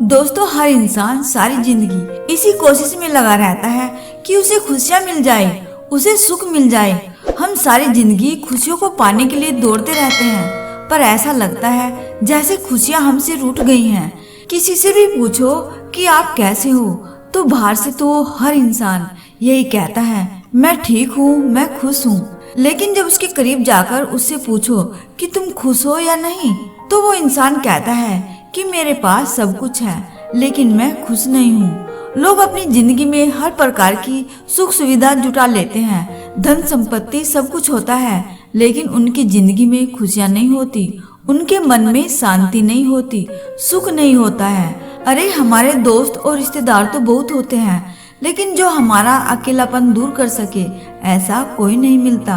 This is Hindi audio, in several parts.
दोस्तों, हर इंसान सारी जिंदगी इसी कोशिश में लगा रहता है कि उसे खुशियाँ मिल जाए, उसे सुख मिल जाए। हम सारी जिंदगी खुशियों को पाने के लिए दौड़ते रहते हैं, पर ऐसा लगता है जैसे खुशियाँ हमसे रूठ गई हैं। किसी से भी पूछो कि आप कैसे हो, तो बाहर से तो हर इंसान यही कहता है, मैं ठीक हूँ, मैं खुश हूँ। लेकिन जब उसके करीब जाकर उससे पूछो कि तुम खुश हो या नहीं, तो वो इंसान कहता है कि मेरे पास सब कुछ है, लेकिन मैं खुश नहीं हूँ। लोग अपनी जिंदगी में हर प्रकार की सुख सुविधा जुटा लेते हैं, धन संपत्ति सब कुछ होता है, लेकिन उनकी जिंदगी में खुशियाँ नहीं होती, उनके मन में शांति नहीं होती, सुख नहीं होता है। अरे हमारे दोस्त और रिश्तेदार तो बहुत होते हैं, लेकिन जो हमारा अकेलापन दूर कर सके ऐसा कोई नहीं मिलता।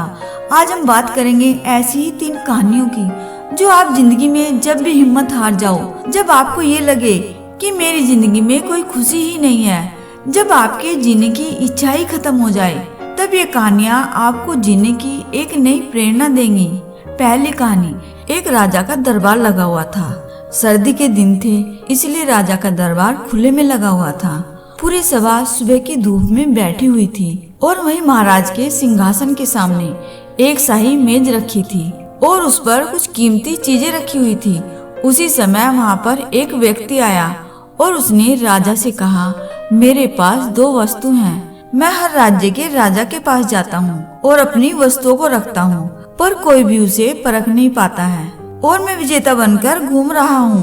आज हम बात करेंगे ऐसी ही 3 कहानियों की, जो आप जिंदगी में जब भी हिम्मत हार जाओ, जब आपको ये लगे कि मेरी जिंदगी में कोई खुशी ही नहीं है, जब आपके जीने की इच्छा ही खत्म हो जाए, तब ये कहानियाँ आपको जीने की एक नई प्रेरणा देंगी। पहली कहानी, एक राजा का दरबार लगा हुआ था। सर्दी के दिन थे, इसलिए राजा का दरबार खुले में लगा हुआ था। पूरी सभा सुबह की धूप में बैठी हुई थी और वहीं महाराज के सिंहासन के सामने एक शाही मेज रखी थी और उस पर कुछ कीमती चीजें रखी हुई थी। उसी समय वहाँ पर एक व्यक्ति आया और उसने राजा से कहा, मेरे पास 2 वस्तु हैं। मैं हर राज्य के राजा के पास जाता हूँ और अपनी वस्तुओं को रखता हूँ, पर कोई भी उसे परख नहीं पाता है और मैं विजेता बनकर घूम रहा हूँ।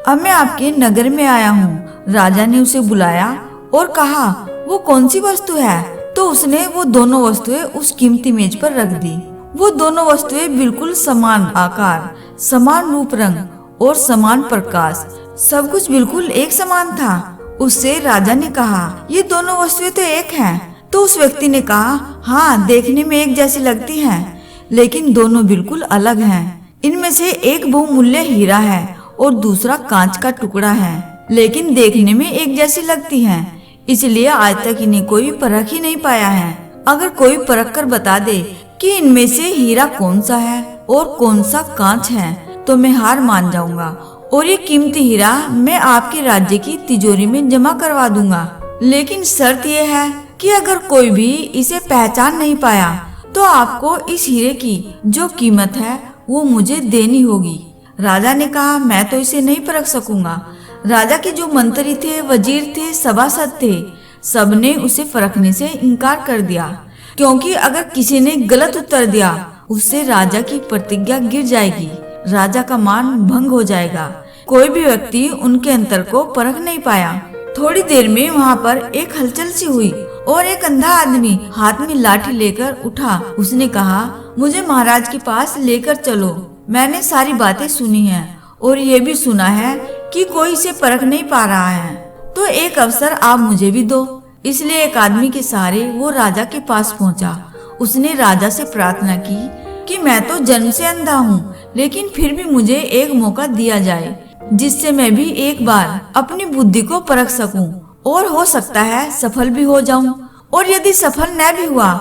अब मैं आपके नगर में आया हूँ। राजा ने उसे बुलाया और कहा, वो कौन सी वस्तु है? तो उसने वो दोनों वस्तुएं उस कीमती मेज पर रख दी। वो दोनों वस्तुएं बिल्कुल समान आकार, समान रूप रंग और समान प्रकाश, सब कुछ बिल्कुल एक समान था। उससे राजा ने कहा, ये दोनों वस्तुएं तो एक हैं। तो उस व्यक्ति ने कहा, हाँ, देखने में एक जैसी लगती हैं, लेकिन दोनों बिल्कुल अलग हैं। इनमें से एक बहुमूल्य हीरा है और दूसरा कांच का टुकड़ा है, लेकिन देखने में एक जैसी लगती हैं, इसलिए आज तक इन्हें कोई परख ही नहीं पाया है। अगर कोई परख कर बता दे कि इनमें से हीरा कौन सा है और कौन सा कांच है, तो मैं हार मान जाऊंगा और ये कीमती हीरा मैं आपके राज्य की तिजोरी में जमा करवा दूंगा। लेकिन शर्त यह है कि अगर कोई भी इसे पहचान नहीं पाया, तो आपको इस हीरे की जो कीमत है वो मुझे देनी होगी। राजा ने कहा, मैं तो इसे नहीं परख सकूंगा। राजा के जो मंत्री थे, वजीर थे, सभासद थे, सबने उसे परखने से इनकार कर दिया, क्योंकि अगर किसी ने गलत उत्तर दिया, उससे राजा की प्रतिज्ञा गिर जाएगी, राजा का मान भंग हो जाएगा। कोई भी व्यक्ति उनके अंतर को परख नहीं पाया। थोड़ी देर में वहाँ पर एक हलचल सी हुई और एक अंधा आदमी हाथ में लाठी लेकर उठा। उसने कहा, मुझे महाराज के पास लेकर चलो। मैंने सारी बातें सुनी हैं और ये भी सुना है कि कोई इसे परख नहीं पा रहा है, तो एक अवसर आप मुझे भी दो। इसलिए एक आदमी के सहारे वो राजा के पास पहुंचा। उसने राजा से प्रार्थना की कि मैं तो जन्म से अंधा हूँ, लेकिन फिर भी मुझे एक मौका दिया जाए, जिससे मैं भी एक बार अपनी बुद्धि को परख सकूं और हो सकता है सफल भी हो जाऊं। और यदि सफल न भी हुआ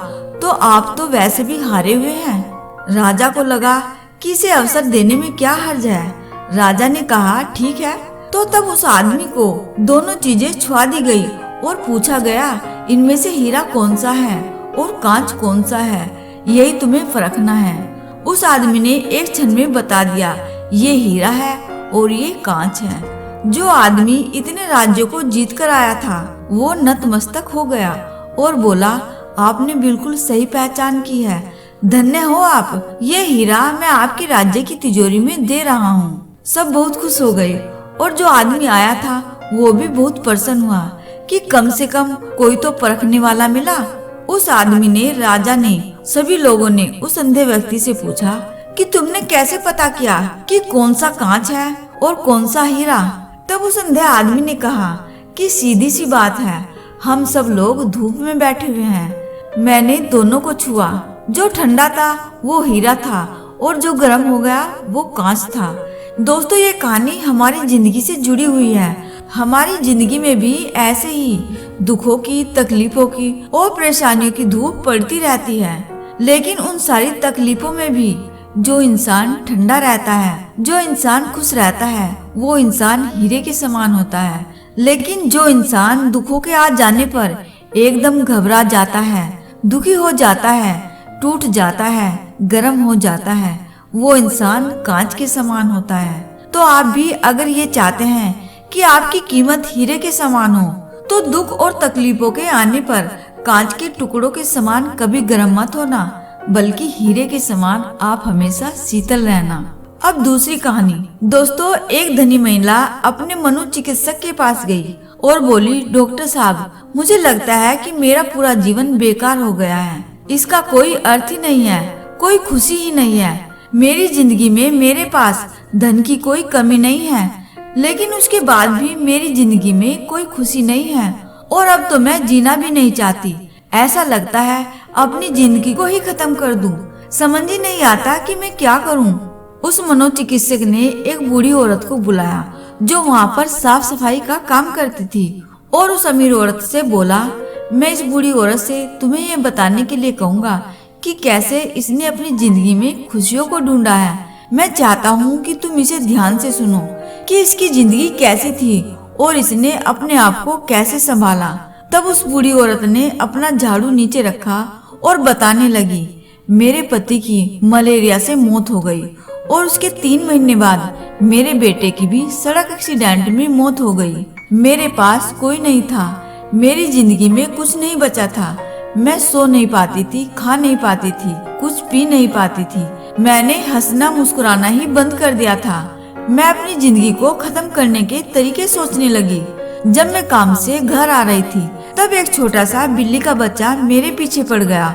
तो आप तो वैसे भी हारे हुए हैं। राजा को लगा कि इसे अवसर देने में क्या हर्ज है। राजा ने कहा, ठीक है। तो तब उस आदमी को दोनों चीजें छुआ दी गई और पूछा गया, इनमें से हीरा कौन सा है और कांच कौन सा है, यही तुम्हें परखना है। उस आदमी ने एक क्षण में बता दिया, ये हीरा है और ये कांच है। जो आदमी इतने राज्यों को जीत कर आया था, वो नतमस्तक हो गया और बोला, आपने बिल्कुल सही पहचान की है, धन्य हो आप। ये हीरा मैं आपके राज्य की तिजोरी में दे रहा हूँ। सब बहुत खुश हो गए और जो आदमी आया था वो भी बहुत प्रसन्न हुआ कि कम से कम कोई तो परखने वाला मिला। उस आदमी ने, राजा ने, सभी लोगों ने उस अंधे व्यक्ति से पूछा कि तुमने कैसे पता किया कि कौन सा कांच है और कौन सा हीरा? तब उस अंधे आदमी ने कहा कि सीधी सी बात है, हम सब लोग धूप में बैठे हुए हैं, मैंने दोनों को छुआ, जो ठंडा था वो हीरा था और जो गर्म हो गया वो कांच था। दोस्तों, ये कहानी हमारी जिंदगी से जुड़ी हुई है। हमारी जिंदगी में भी ऐसे ही दुखों की, तकलीफों की और परेशानियों की धूप पड़ती रहती है, लेकिन उन सारी तकलीफों में भी जो इंसान ठंडा रहता है, जो इंसान खुश रहता है, वो इंसान हीरे के समान होता है। लेकिन जो इंसान दुखों के आ जाने पर एकदम घबरा जाता है, दुखी हो जाता है, टूट जाता है, गर्म हो जाता है, वो इंसान कांच के समान होता है। तो आप भी अगर ये चाहते हैं कि आपकी कीमत हीरे के समान हो, तो दुख और तकलीफों के आने पर कांच के टुकड़ों के समान कभी गर्म मत होना, बल्कि हीरे के समान आप हमेशा शीतल रहना। अब दूसरी कहानी। दोस्तों, एक धनी महिला अपने मनोचिकित्सक के पास गई और बोली, डॉक्टर साहब, मुझे लगता है कि मेरा पूरा जीवन बेकार हो गया है। इसका कोई अर्थ ही नहीं है, कोई खुशी ही नहीं है। मेरी जिंदगी में मेरे पास धन की कोई कमी नहीं है, लेकिन उसके बाद भी मेरी जिंदगी में कोई खुशी नहीं है और अब तो मैं जीना भी नहीं चाहती। ऐसा लगता है अपनी जिंदगी को ही खत्म कर दूं। समझ ही नहीं आता कि मैं क्या करूं। उस मनोचिकित्सक ने एक बूढ़ी औरत को बुलाया जो वहाँ पर साफ सफाई का काम करती थी और उस अमीर औरत से बोला, मैं इस बूढ़ी औरत से तुम्हें ये बताने के लिए कहूँगा कि कैसे इसने अपनी जिंदगी में खुशियों को ढूंढा है। मैं चाहता हूँ कि तुम इसे ध्यान से सुनो कि इसकी जिंदगी कैसी थी और इसने अपने आप को कैसे संभाला। तब उस बूढ़ी औरत ने अपना झाड़ू नीचे रखा और बताने लगी, मेरे पति की मलेरिया से मौत हो गई और उसके 3 महीने बाद मेरे बेटे की भी सड़क एक्सीडेंट में मौत हो गई। मेरे पास कोई नहीं था, मेरी जिंदगी में कुछ नहीं बचा था। मैं सो नहीं पाती थी, खा नहीं पाती थी, कुछ पी नहीं पाती थी। मैंने हंसना मुस्कुराना ही बंद कर दिया था। मैं अपनी जिंदगी को खत्म करने के तरीके सोचने लगी। जब मैं काम से घर आ रही थी तब एक छोटा सा बिल्ली का बच्चा मेरे पीछे पड़ गया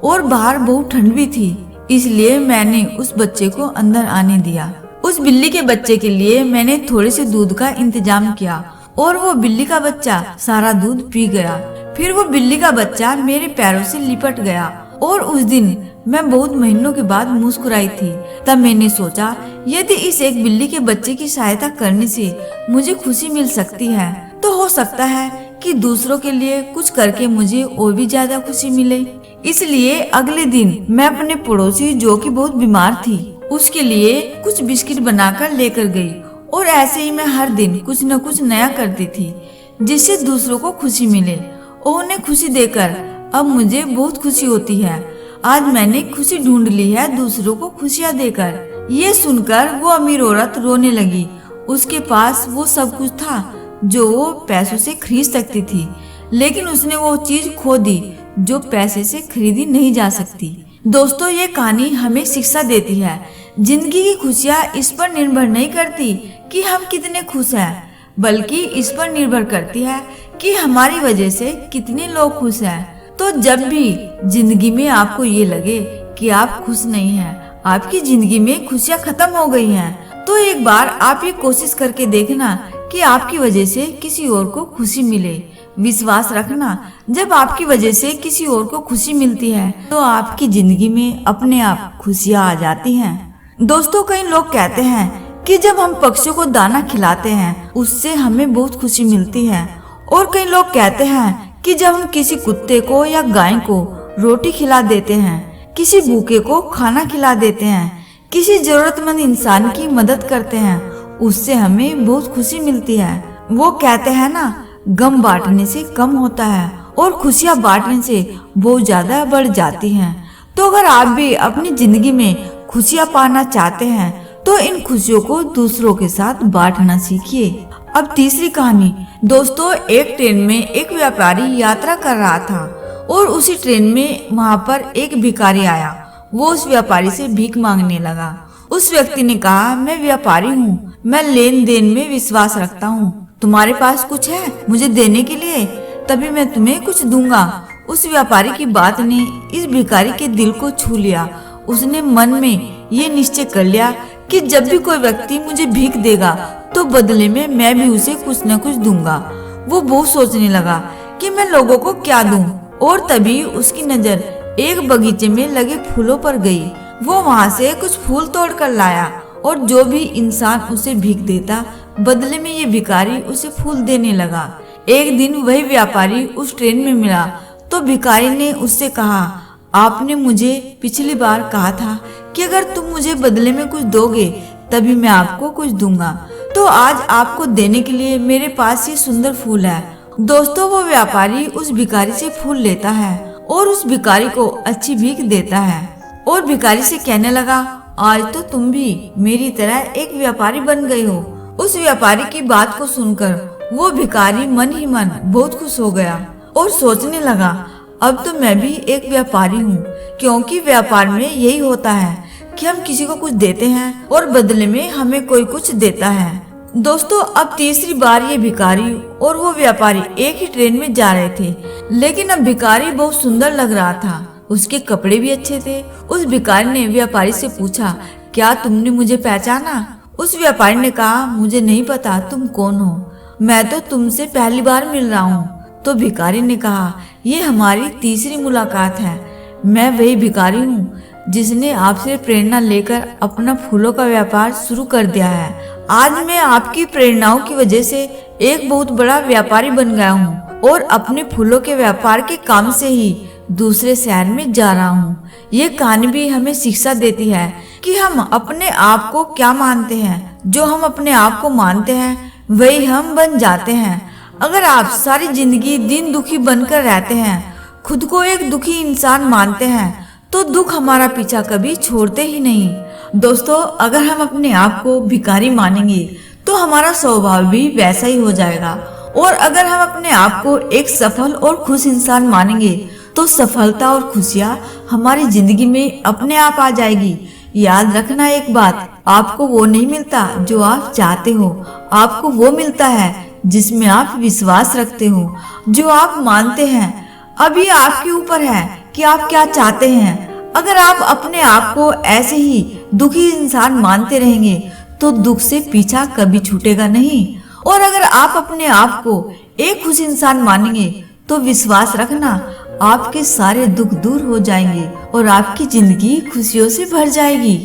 और बाहर बहुत ठंड भी थी, इसलिए मैंने उस बच्चे को अंदर आने दिया। उस बिल्ली के बच्चे के लिए मैंने थोड़े से दूध का इंतजाम किया और वो बिल्ली का बच्चा सारा दूध पी गया। फिर वो बिल्ली का बच्चा मेरे पैरों से लिपट गया और उस दिन मैं बहुत महीनों के बाद मुस्कुराई थी। तब मैंने सोचा, यदि इस एक बिल्ली के बच्चे की सहायता करने से मुझे खुशी मिल सकती है, तो हो सकता है कि दूसरों के लिए कुछ करके मुझे और भी ज्यादा खुशी मिले। इसलिए अगले दिन मैं अपने पड़ोसी जो कि बहुत बीमार थी, उसके लिए कुछ बिस्किट बनाकर लेकर गई और ऐसे ही मैं हर दिन कुछ न कुछ नया करती थी जिससे दूसरों को खुशी मिले और उन्हें खुशी देकर अब मुझे बहुत खुशी होती है। आज मैंने खुशी ढूंढ ली है दूसरों को खुशियाँ देकर। ये सुनकर वो अमीर औरत रोने लगी। उसके पास वो सब कुछ था जो वो पैसों से खरीद सकती थी, लेकिन उसने वो चीज खो दी जो पैसे से खरीदी नहीं जा सकती। दोस्तों, ये कहानी हमें शिक्षा देती है, जिंदगी की खुशियाँ इस पर निर्भर नहीं करती कि हम कितने खुश हैं, बल्कि इस पर निर्भर करती है कि हमारी वजह से कितने लोग खुश हैं। तो जब भी जिंदगी में आपको ये लगे कि आप खुश नहीं हैं, आपकी जिंदगी में खुशियाँ खत्म हो गई हैं, तो एक बार आप ये कोशिश करके देखना कि आपकी वजह से किसी और को खुशी मिले। विश्वास रखना, जब आपकी वजह से किसी और को खुशी मिलती है तो आपकी जिंदगी में अपने आप खुशियाँ आ जाती हैं। दोस्तों, कई लोग कहते हैं कि जब हम पक्षियों को दाना खिलाते हैं उससे हमें बहुत खुशी मिलती है, और कई लोग कहते हैं कि जब हम किसी कुत्ते को या गाय को रोटी खिला देते हैं, किसी भूखे को खाना खिला देते हैं, किसी जरूरतमंद इंसान की मदद करते हैं, उससे हमें बहुत खुशी मिलती है। वो कहते हैं ना, गम बांटने से कम होता है और खुशियाँ बांटने से बहुत ज्यादा बढ़ जाती हैं। तो अगर आप भी अपनी जिंदगी में खुशियाँ पाना चाहते हैं तो इन खुशियों को दूसरों के साथ बांटना सीखिए। अब तीसरी कहानी। दोस्तों, एक ट्रेन में एक व्यापारी यात्रा कर रहा था और उसी ट्रेन में वहाँ पर एक भिखारी आया। वो उस व्यापारी से भीख मांगने लगा। उस व्यक्ति ने कहा, मैं व्यापारी हूँ, मैं लेन देन में विश्वास रखता हूँ। तुम्हारे पास कुछ है मुझे देने के लिए? तभी मैं तुम्हें कुछ दूंगा। उस व्यापारी की बात ने इस भिखारी के दिल को छू लिया। उसने मन में ये निश्चय कर लिया कि जब भी कोई व्यक्ति मुझे भीख देगा तो बदले में मैं भी उसे कुछ न कुछ दूंगा। वो बहुत सोचने लगा कि मैं लोगों को क्या दूं, और तभी उसकी नजर एक बगीचे में लगे फूलों पर गई। वो वहाँ से कुछ फूल तोड़ कर लाया और जो भी इंसान उसे भीख देता बदले में ये भिखारी उसे फूल देने लगा। एक दिन वही व्यापारी उस ट्रेन में मिला तो भिखारी ने उससे कहा, आपने मुझे पिछली बार कहा था कि अगर तुम मुझे बदले में कुछ दोगे तभी मैं आपको कुछ दूंगा। तो आज आपको देने के लिए मेरे पास ये सुंदर फूल है। दोस्तों, वो व्यापारी उस भिखारी से फूल लेता है और उस भिखारी को अच्छी भीख देता है और भिखारी से कहने लगा, आज तो तुम भी मेरी तरह एक व्यापारी बन गए हो। उस व्यापारी की बात को सुनकर वो भिखारी मन ही मन बहुत खुश हो गया और सोचने लगा, अब तो मैं भी एक व्यापारी हूँ, क्योंकि व्यापार में यही होता है कि हम किसी को कुछ देते हैं और बदले में हमें कोई कुछ देता है। दोस्तों, अब तीसरी बार ये भिखारी और वो व्यापारी एक ही ट्रेन में जा रहे थे, लेकिन अब भिखारी बहुत सुंदर लग रहा था, उसके कपड़े भी अच्छे थे। उस भिखारी ने व्यापारी से पूछा, क्या तुमने मुझे पहचाना? उस व्यापारी ने कहा, मुझे नहीं पता तुम कौन हो, मैं तो तुमसे पहली बार मिल रहा हूँ। तो भिखारी ने कहा, ये हमारी तीसरी मुलाकात है। मैं वही भिखारी हूँ जिसने आपसे प्रेरणा लेकर अपना फूलों का व्यापार शुरू कर दिया है। आज मैं आपकी प्रेरणाओं की वजह से एक बहुत बड़ा व्यापारी बन गया हूँ और अपने फूलों के व्यापार के काम से ही दूसरे शहर में जा रहा हूँ। ये कहानी भी हमें शिक्षा देती है कि हम अपने आप को क्या मानते हैं। जो हम अपने आप को मानते हैं वही हम बन जाते हैं। अगर आप सारी जिंदगी दिन दुखी बनकर रहते हैं, खुद को एक दुखी इंसान मानते हैं, तो दुख हमारा पीछा कभी छोड़ते ही नहीं। दोस्तों, अगर हम अपने आप को भिखारी मानेंगे तो हमारा स्वभाव भी वैसा ही हो जाएगा, और अगर हम अपने आप को एक सफल और खुश इंसान मानेंगे तो सफलता और खुशियाँ हमारी जिंदगी में अपने आप आ जाएगी। याद रखना एक बात, आपको वो नहीं मिलता जो आप चाहते हो, आपको वो मिलता है जिसमें आप विश्वास रखते हो, जो आप मानते हैं। अभी आपके ऊपर है कि आप क्या चाहते हैं। अगर आप अपने आप को ऐसे ही दुखी इंसान मानते रहेंगे तो दुख से पीछा कभी छूटेगा नहीं, और अगर आप अपने आप को एक खुश इंसान मानेंगे तो विश्वास रखना आपके सारे दुख दूर हो जाएंगे और आपकी जिंदगी खुशियों से भर जाएगी।